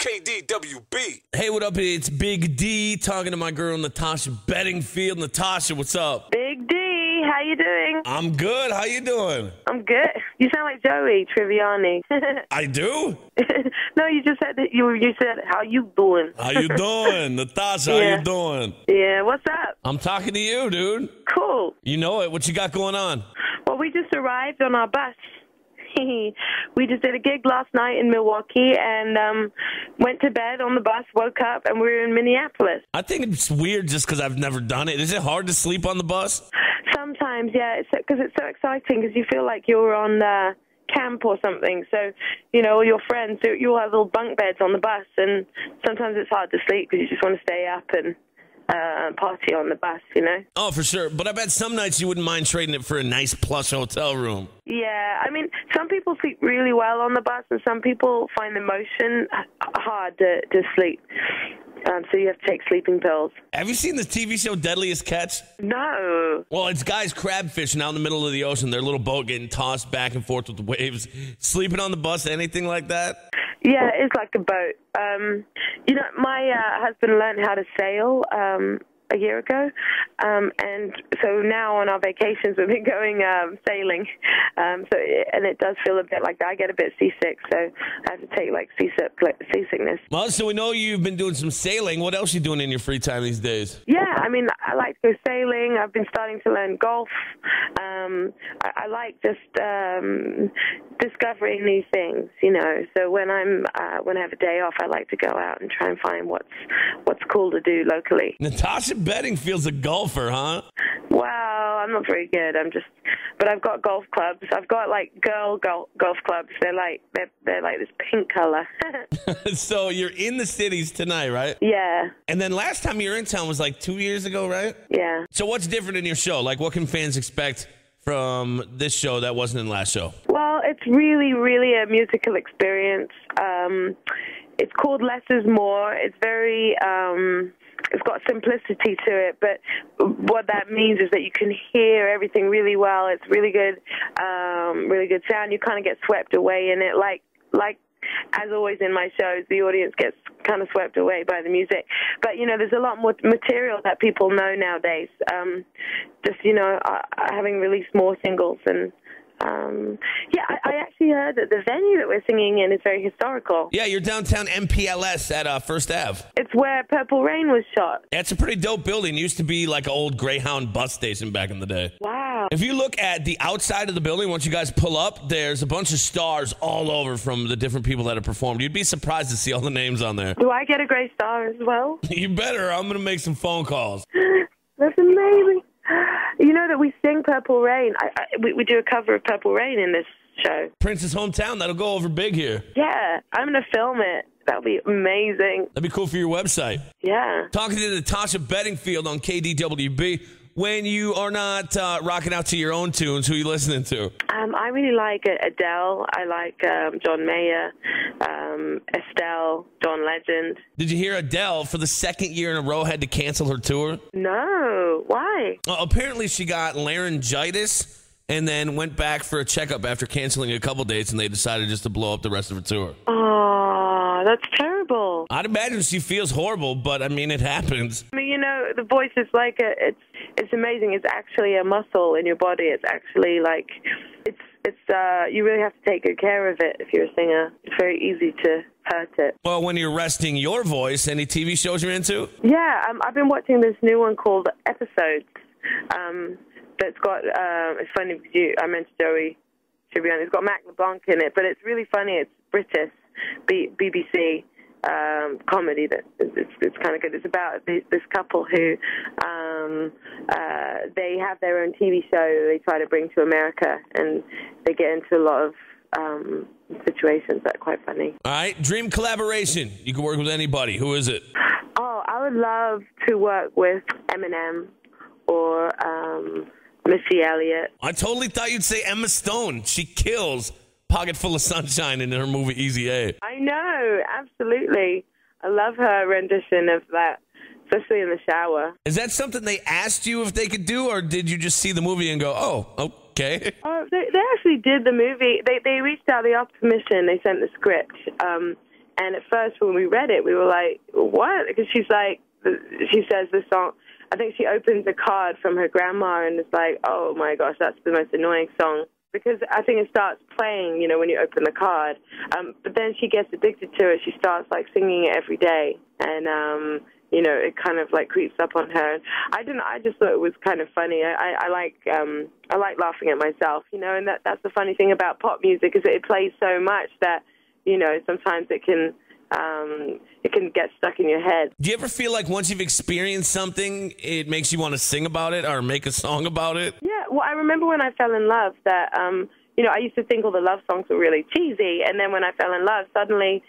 KDWB. Hey, what up? It's Big D talking to my girl Natasha Bedingfield. Natasha, what's up? Big D, how you doing? I'm good. How you doing? I'm good. You sound like Joey Tribbiani. I do? No, you just said that you said how you doing? How you doing? Natasha, how you doing? Yeah, what's up? I'm talking to you, dude. Cool. You know it. What you got going on? Well, we just arrived on our bus. We just did a gig last night in Milwaukee and went to bed on the bus, woke up, and we were in Minneapolis. I think it's weird just because I've never done it. Is it hard to sleep on the bus? Sometimes, yeah, because it's so exciting because you feel like you're on camp or something. So, you know, all your friends, so you all have little bunk beds on the bus, and sometimes it's hard to sleep because you just want to stay up and party on the bus, you know? Oh, for sure. But I bet some nights you wouldn't mind trading it for a nice plush hotel room. Yeah, I mean, some people sleep really well on the bus, and some people find the motion hard to sleep. So you have to take sleeping pills. Have you seen the TV show Deadliest Catch? No. Well, it's guys crab fishing out in the middle of the ocean. Their little boat getting tossed back and forth with the waves. Sleeping on the bus, anything like that? Yeah, it's like a boat. You know, my husband learned how to sail a year ago, and so now on our vacations we've been going sailing. And it does feel a bit like that. I get a bit seasick, so I have to take like seasickness. Well, so we know you've been doing some sailing. What else are you doing in your free time these days? Yeah, I mean, I like to go sailing. I've been starting to learn golf. I like just discovering new things, you know. So when I have a day off, I like to go out and try and find what's cool to do locally. Natasha Bedingfield's a golfer, huh? Well, I'm not very good. But I've got golf clubs. I've got like girl golf clubs. They're like this pink color. So you're in the cities tonight, right? Yeah. And then last time you were in town was like 2 years ago, right? Yeah. So what's different in your show? Like, what can fans expect from this show that wasn't in last show? Well, it's really, really a musical experience. It's called Less is More. It's very, it's got simplicity to it, but what that means is that you can hear everything really well. It's really good sound. You kind of get swept away in it, like as always in my shows, the audience gets kind of swept away by the music. But, you know, there's a lot more material that people know nowadays. Just, you know, having released more singles. And, yeah, I actually heard that the venue that we're singing in is very historical. Yeah, you're downtown MPLS at First Ave. It's where Purple Rain was shot. Yeah, it's a pretty dope building. It used to be like an old Greyhound bus station back in the day. Wow. If you look at the outside of the building, once you guys pull up, there's a bunch of stars all over from the different people that have performed. You'd be surprised to see all the names on there. Do I get a Grey Star as well? You better. I'm going to make some phone calls. That's amazing. You know that we sing Purple Rain. We do a cover of Purple Rain in this show. Prince's hometown. That'll go over big here. Yeah, I'm going to film it. That'll be amazing. That'd be cool for your website. Yeah. Talking to Natasha Bedingfield on KDWB. When you are not rocking out to your own tunes, who are you listening to? I really like Adele. I like John Mayer, Estelle, John Legend. Did you hear Adele, for the second year in a row, had to cancel her tour? No. Why? Apparently she got laryngitis and then went back for a checkup after canceling a couple dates, and they decided just to blow up the rest of her tour. Oh, that's terrible. I'd imagine she feels horrible, but, I mean, it happens. I mean, you know, the voice is like it's amazing. It's actually a muscle in your body. It's actually like, you really have to take good care of it if you're a singer. It's very easy to hurt it. Well, when you're resting your voice, any TV shows you're into? Yeah, I've been watching this new one called Episodes. That's got, it's funny because I mentioned Joey Tribbiani. It's got Mac LeBlanc in it, but it's really funny. It's British, BBC. Comedy that it's kind of good. It's about this couple who they have their own TV show they try to bring to America, and they get into a lot of situations that are quite funny. All right, dream collaboration. You can work with anybody. Who is it? Oh, I would love to work with Eminem or Missy Elliott. I totally thought you'd say Emma Stone. She kills Pocket Full of Sunshine in her movie Easy A. I know, absolutely. I love her rendition of that, especially in the shower. Is that something they asked you if they could do, or did you just see the movie and go, oh, okay? Oh, they actually did the movie. They reached out, they asked permission, they sent the script, And at first when we read it, we were like, what? Because she says the song, I think she opens a card from her grandma and it's like, oh my gosh, that's the most annoying song. Because I think it starts playing, you know, when you open the card. But then she gets addicted to it. She starts, like, singing it every day. And, you know, it kind of, like, creeps up on her. I just thought it was kind of funny. I like laughing at myself, you know, and that's the funny thing about pop music is that it plays so much that, you know, sometimes it can get stuck in your head. Do you ever feel like once you've experienced something, it makes you want to sing about it or make a song about it? Yeah, well, I remember when I fell in love that, you know, I used to think all the love songs were really cheesy, and then when I fell in love, suddenly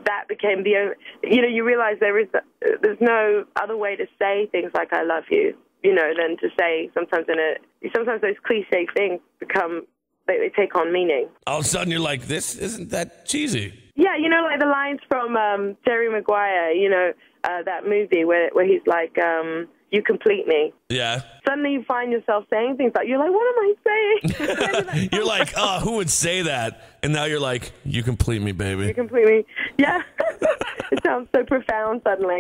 that became the only, you know, you realize there's no other way to say things like I love you, you know, than to say sometimes those cliche things become, they take on meaning. All of a sudden you're like, this isn't that cheesy. Yeah, you know, like the lines from Jerry Maguire, you know, that movie where he's like, you complete me. Yeah. Suddenly you find yourself saying things like, you're like, what am I saying? You're like, oh, who would say that? And now you're like, you complete me, baby. You complete me. Yeah. It sounds so profound suddenly.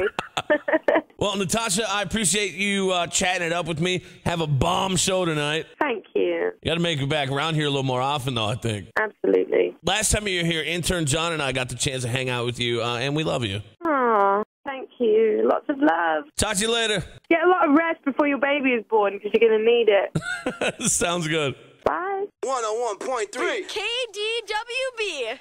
Well, Natasha, I appreciate you chatting it up with me. Have a bomb show tonight. Thank you. You got to make it back around here a little more often, though, I think. Absolutely. Last time you were here, intern John and I got the chance to hang out with you, and we love you. Aw, thank you. Lots of love. Talk to you later. Get a lot of rest before your baby is born because you're going to need it. Sounds good. Bye. 101.3 KDWB.